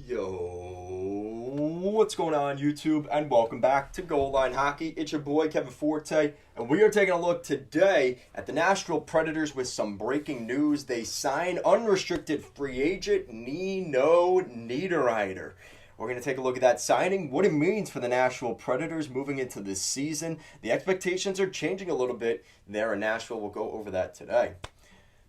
Yo, what's going on YouTube, and welcome back to Goal Line Hockey. It's your boy Kevin Forte, and we are taking a look today at the Nashville Predators with some breaking news. They sign unrestricted free agent Nino Niederreiter. We're going to take a look at that signing, what it means for the Nashville Predators moving into this season. The expectations are changing a little bit there in Nashville. We'll go over that today.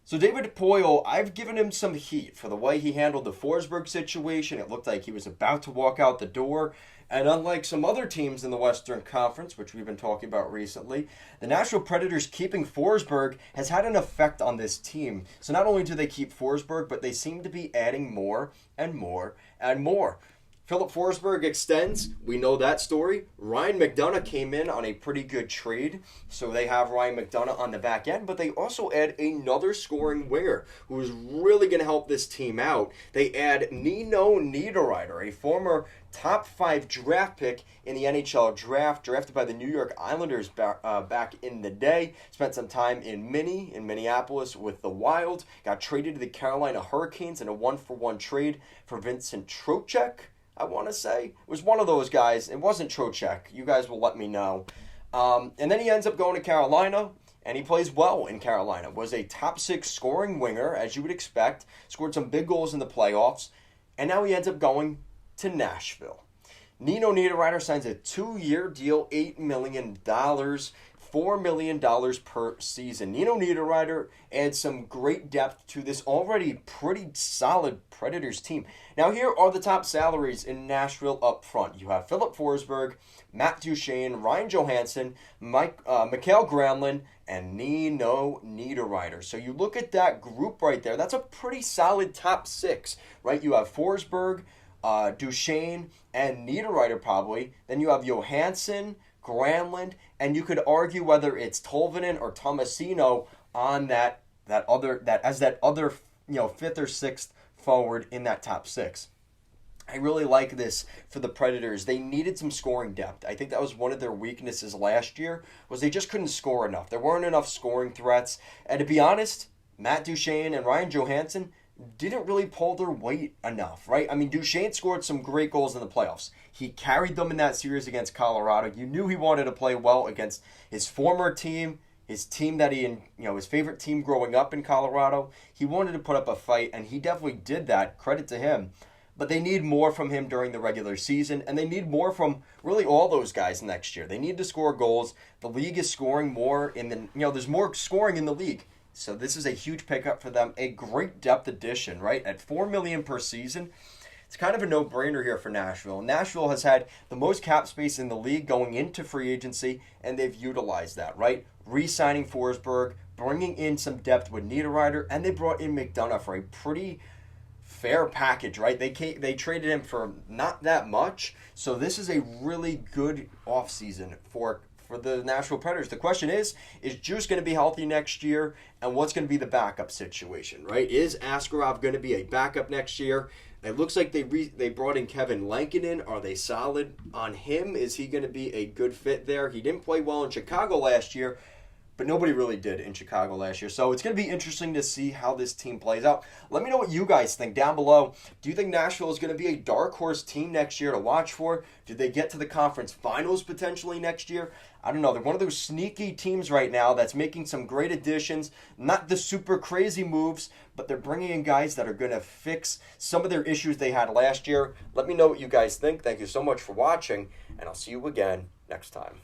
So David Poile, I've given him some heat for the way he handled the Forsberg situation. It looked like he was about to walk out the door. And unlike some other teams in the Western Conference, which we've been talking about recently, the Nashville Predators keeping Forsberg has had an effect on this team. So not only do they keep Forsberg, but they seem to be adding more and more and more. Philip Forsberg extends. We know that story. Ryan McDonagh came in on a pretty good trade. So they have Ryan McDonagh on the back end, but they also add another scoring winger who is really going to help this team out. They add Nino Niederreiter, a former top 5 draft pick in the NHL draft, drafted by the New York Islanders back in the day. Spent some time in Minneapolis with the Wild. Got traded to the Carolina Hurricanes in a 1-for-1 trade for Vincent Trocheck. I want to say. It was one of those guys. It wasn't Trocheck. You guys will let me know. And then he ends up going to Carolina, and he plays well in Carolina. Was a top 6 scoring winger, as you would expect. Scored some big goals in the playoffs. And now he ends up going to Nashville. Nino Niederreiter signs a 2-year deal, $8 million. $4 million per season. Nino Niederreiter adds some great depth to this already pretty solid Predators team. Now here are the top salaries in Nashville up front. You have Philip Forsberg, Matt Duchene, Ryan Johansson, Mikael Granlund, and Nino Niederreiter. So you look at that group right there, that's a pretty solid top 6, right? You have Forsberg, Duchene, and Niederreiter probably. Then you have Johansson, Granlund, and you could argue whether it's Tolvanen or Tomasino on that other 5th or 6th forward in that top 6. I really like this for the Predators. They needed some scoring depth. I think that was one of their weaknesses last year, was they just couldn't score enough. There weren't enough scoring threats. And to be honest, Matt Duchene and Ryan Johansson didn't really pull their weight enough, right? I mean, Duchene scored some great goals in the playoffs. He carried them in that series against Colorado. You knew he wanted to play well against his former team, his team that his favorite team growing up in Colorado. He wanted to put up a fight, and he definitely did that. Credit to him. But they need more from him during the regular season, and they need more from really all those guys next year. They need to score goals. The league is scoring more there's more scoring in the league. So this is a huge pickup for them. A great depth addition, right? At $4 million per season, it's kind of a no-brainer here for Nashville. Nashville has had the most cap space in the league going into free agency, and they've utilized that, right? Re-signing Forsberg, bringing in some depth with Niederreiter, and they brought in McDonagh for a pretty fair package, right? They traded him for not that much, so this is a really good offseason for the Nashville Predators. The question is Juice going to be healthy next year? And what's going to be the backup situation, right? Is Askarov going to be a backup next year? It looks like they brought in Kevin Lankinen. Are they solid on him? Is he going to be a good fit there? He didn't play well in Chicago last year, but nobody really did in Chicago last year. So it's going to be interesting to see how this team plays out. Let me know what you guys think down below. Do you think Nashville is going to be a dark horse team next year to watch for? Do they get to the conference finals potentially next year? I don't know. They're one of those sneaky teams right now that's making some great additions. Not the super crazy moves, but they're bringing in guys that are going to fix some of their issues they had last year. Let me know what you guys think. Thank you so much for watching, and I'll see you again next time.